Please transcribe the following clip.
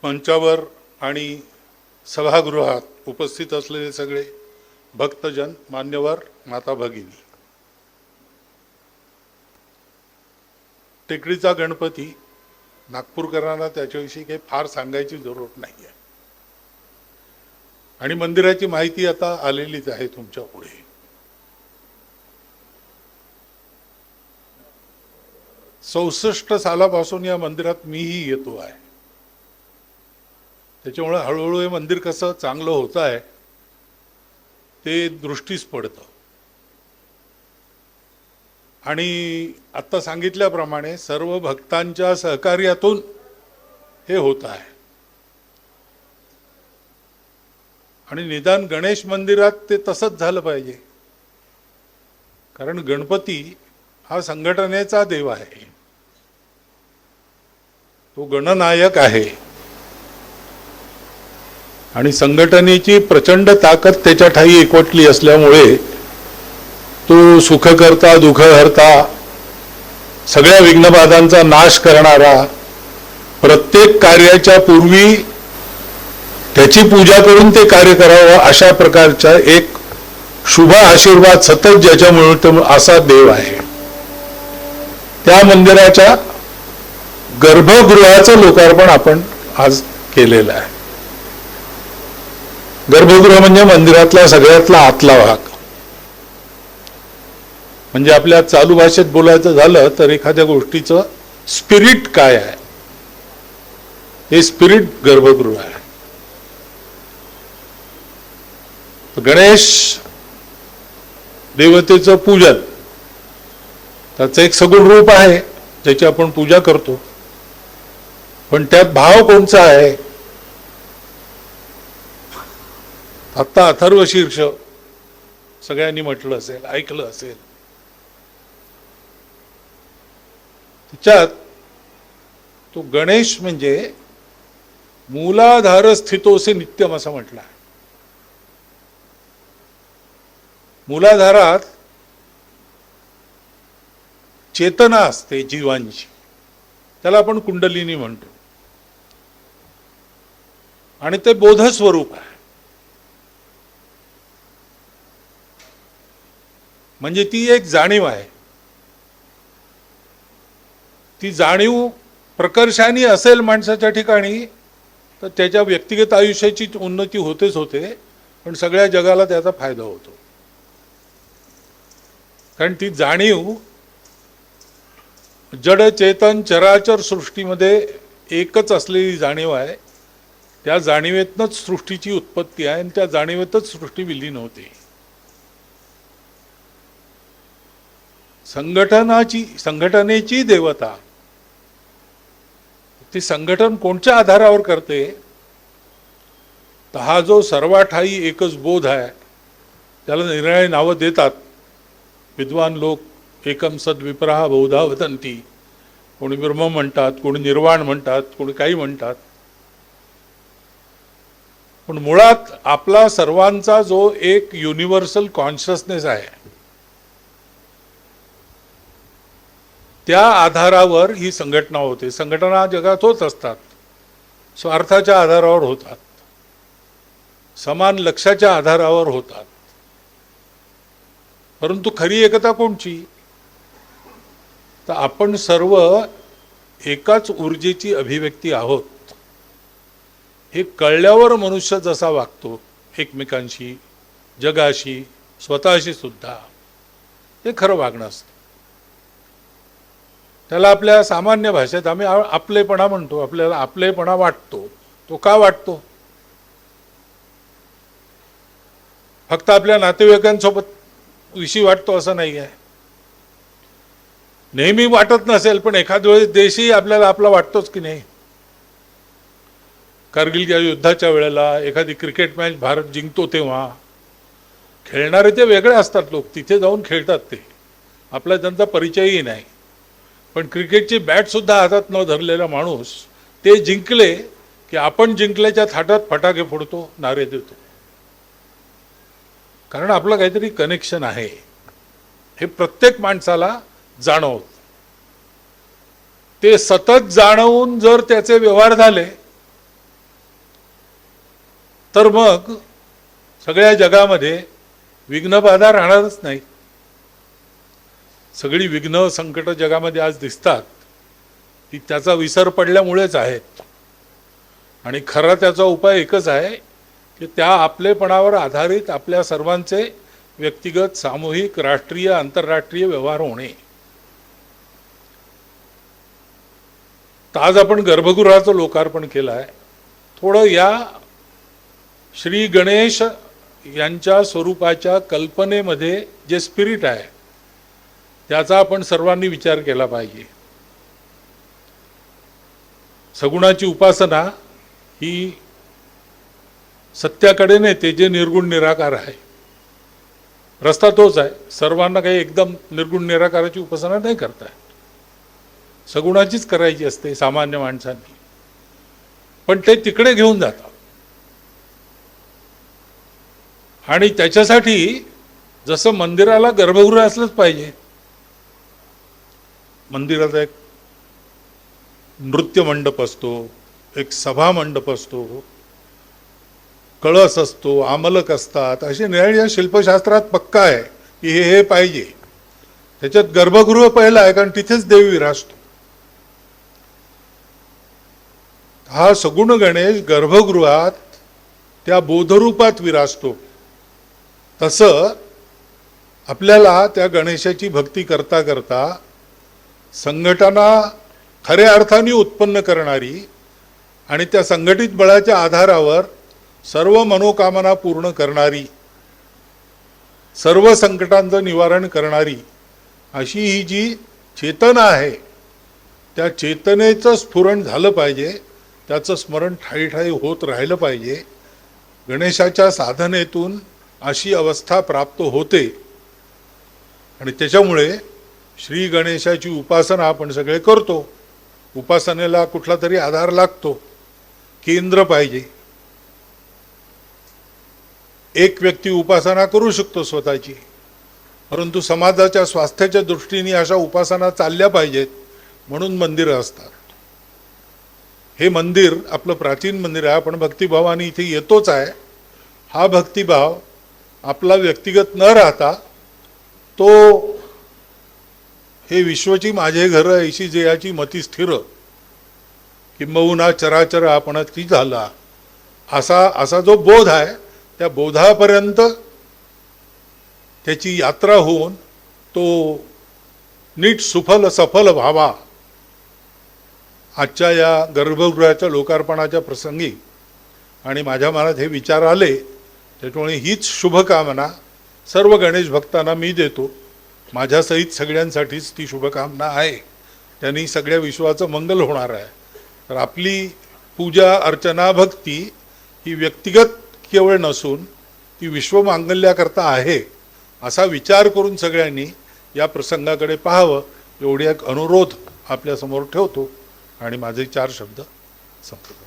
मंचावर आणि सभागृहात उपस्थित असलेले सगळे भक्तजन, मान्यवर, माता भगिनी, टेकडीचा गणपती नागपूरकरांना त्याच्याविषयी काही फार सांगायची जरूरत नाही आहे आणि मंदिराची माहिती आता आलेलीच आहे तुमच्या पुढे. चौसष्ट सालापासून या मंदिरात मीही येतो आहे, त्याच्यामुळे हळूहळू हे मंदिर कसं चांगलं होत आहे ते दृष्टीस पडतं. आणि आता सांगितल्याप्रमाणे सर्व भक्तांच्या सहकार्यातून हे होत आहे. आणि निदान गणेश मंदिरात ते तसंच झालं पाहिजे, कारण गणपती हा संघटनेचा देव आहे, तो गणनायक आहे आणि संघटनेची प्रचंड ताकद त्याच्या ठाई एकवटली असल्यामुळे तो सुख करता दुःख हरता सगळ्या विघ्नबाधांचा नाश करणारा, प्रत्येक कार्याच्या पूर्वी त्याची पूजा करून ते कार्य करावं अशा प्रकारचा एक शुभ आशीर्वाद सतत ज्याच्यामुळे असा देव आहे. त्या मंदिराच्या गर्भगृहाचं लोकार्पण आपण आज केलेलं आहे. गर्भगृह म्हणजे मंदिरातला सगळ्यातला आतला भाग. म्हणजे आपल्या चालू भाषेत बोलायचं झालं तर एखाद्या गोष्टीचं स्पिरिट काय आहे, हे स्पिरिट गर्भगृह आहे. गणेश देवतेचं पूजन त्याचं एक सगुण रूप आहे ज्याची आपण पूजा करतो, पण त्यात भाव कोणचा आहे? आता अथर्वशीर्ष सगळ्यांनी म्हटलं असेल, ऐकलं असेल, त्याच्यात तो गणेश म्हणजे मूलाधार स्थितोसे नित्यम असं म्हटलं आहे. मूलाधारात चेतना असते जीवांची, त्याला आपण कुंडलिनी म्हणतो, आणि ते बोधस्वरूप आहे. म्हणजे ती एक जाणीव आहे. ती जाणीव प्रकर्षाने असेल माणसाच्या ठिकाणी तर त्याच्या व्यक्तिगत आयुष्याची उन्नती होतेच होते, पण सगळ्या जगाला त्याचा फायदा होतो. कारण ती जाणीव जड चेतन चराचर सृष्टीमध्ये एकच असलेली जाणीव आहे. त्या जाणीवेतनच सृष्टीची उत्पत्ती आहे आणि त्या जाणीवेतच सृष्टी विलीन होते. संघटनेची देवता, ती संघटन कोणत्या आधारावर करते? तर हा जो सर्वाठाई एकच बोध आहे त्याला निरनिराळी नावं देतात विद्वान लोक. एकम सद्विप्राः बहुधा वदन्ति. कोणी ब्रह्म म्हणतात, कोणी निर्वाण म्हणतात, कोणी काही म्हणतात. पण मुळात आपला सर्वांचा जो एक युनिव्हर्सल कॉन्शियसनेस आहे त्या आधारावर ही संघटना होते. संघटना जगात होत असतात, स्वार्थाच्या आधारावर होतात, समान लक्ष्याच्या आधारावर होतात, परंतु खरी एकता कोणची? तर आपण सर्व एकाच ऊर्जेची अभिव्यक्ती आहोत हे कळल्यावर मनुष्य जसा वागतो एकमेकांशी, जगाशी, स्वतःशी सुद्धा, ते खरं वागणं असतं. त्याला आपल्या सामान्य भाषेत आम्ही आपलेपणा म्हणतो. आपल्याला आपलेपणा वाटतो. तो का वाटतो? फक्त आपल्या नातेवाईकांसोबत विषयी वाटतो असं नाही आहे. नेहमी वाटत नसेल पण एखाद्या वेळेस देशही आपल्याला आपला वाटतोच की नाही. कारगिलच्या युद्धाच्या वेळेला एखादी क्रिकेट मॅच भारत जिंकतो तेव्हा खेळणारे ते वेगळे असतात. लोक तिथे जाऊन खेळतात, ते आपला त्यांचा परिचयही नाही, पण क्रिकेटची बॅट सुद्धा हातात न धरलेला माणूस ते जिंकले की आपण जिंकल्याच्या थाटात फटाके फोडतो, नारे देतो, कारण आपलं काहीतरी कनेक्शन आहे हे प्रत्येक माणसाला जाणवत. ते सतत जाणवून जर त्याचे व्यवहार झाले तर मग सगळ्या जगामध्ये विघ्नबाधा राहणारच नाही. सगळी विघ्न संकट जगामध्ये आज दिसतात ती त्याचा विसर पडल्यामुळेच आहेत. आणि खरा त्याचा उपाय एकच आहे की त्या आपलेपणावर आधारित आपल्या सर्वांचे व्यक्तिगत, सामूहिक, राष्ट्रीय, आंतरराष्ट्रीय व्यवहार होणे. आज आपण गर्भगृहाचं लोकार्पण केलं आहे. थोडं या श्री गणेश यांच्या स्वरूपाच्या कल्पनेमध्ये जे स्पिरिट आहे त्याचा आपण सर्वांनी विचार केला पाहिजे. सगुणाची उपासना ही सत्याकडे नेते जे निर्गुण निराकार आहे. रस्ता तोच आहे. सर्वांना काही एकदम निर्गुण निराकाराची उपासना नाही करता येत. सगुणाचीच करायची असते सामान्य माणसांनी. पण ते तिकडे घेऊन जातात. आणि त्याच्यासाठी जसं मंदिराला गर्भगृह असलंच पाहिजे. मंदिराचा एक नृत्य मंडप असतो, एक सभा मंडप असतो, कळस असतो, आमलक असतात. असे निराळ्या शिल्पशास्त्रात पक्का आहे की हे पाहिजे. त्याच्यात गर्भगृह पहिला आहे कारण तिथेच देव विराजतो. हा सगुण गणेश गर्भगृहात त्या बोधरूपात विराजतो. तसं आपल्याला त्या गणेशाची भक्ती करता करता संघटना खऱ्या अर्थाने उत्पन्न करणारी आणि त्या संघटित बळाच्या आधारावर सर्व मनोकामना पूर्ण करणारी, सर्व संकटांचं निवारण करणारी अशी ही जी चेतना आहे त्या चेतनेचं स्फुरण झालं पाहिजे. त्याचं स्मरण ठायी ठायी होत राहिलं पाहिजे. गणेशाच्या साधनेतून अशी अवस्था प्राप्त होते आणि त्याच्यामुळे श्री गणेशाची उपासना आपण सगळे करतो. उपासनेला कुठला तरी आधार लागतो, केंद्र पाहिजे. एक व्यक्ती उपासना करू शकतो स्वतःची, परंतु समाजाच्या स्वास्थ्याच्या दृष्टीने अशा उपासना चालल्या पाहिजेत म्हणून मंदिरं असतात. हे मंदिर आपलं प्राचीन मंदिर आहे. आपण भक्तिभावाने इथे येतोच आहे. हा भक्तिभाव आपला व्यक्तिगत न राहता तो हे विश्वची माझे घर ऐशी जयाची मती स्थिर किंबहुना चराचर आपणच झाला असा जो बोध आहे त्या बोधापर्यंत त्याची यात्रा होऊन तो नीट सुफल सफल व्हावा. आजच्या या गर्भगृहाच्या लोकार्पणाच्या प्रसंगी आणि माझ्या मनात हे विचार आले त्याच्यामुळे हीच शुभकामना सर्व गणेश भक्तांना मी देतो. माझ्यासहित सगळ्यांसाठीच ती शुभकामना आहे. त्यांनी सगळ्या विश्वाचं मंगल होणार आहे. तर आपली पूजा अर्चना भक्ती ही व्यक्तिगत केवळ नसून ती विश्वमांगल्याकरता आहे असा विचार करून सगळ्यांनी या प्रसंगाकडे पाहावं एवढी एक अनुरोध आपल्यासमोर ठेवतो आणि माझे 4 शब्द संपतो.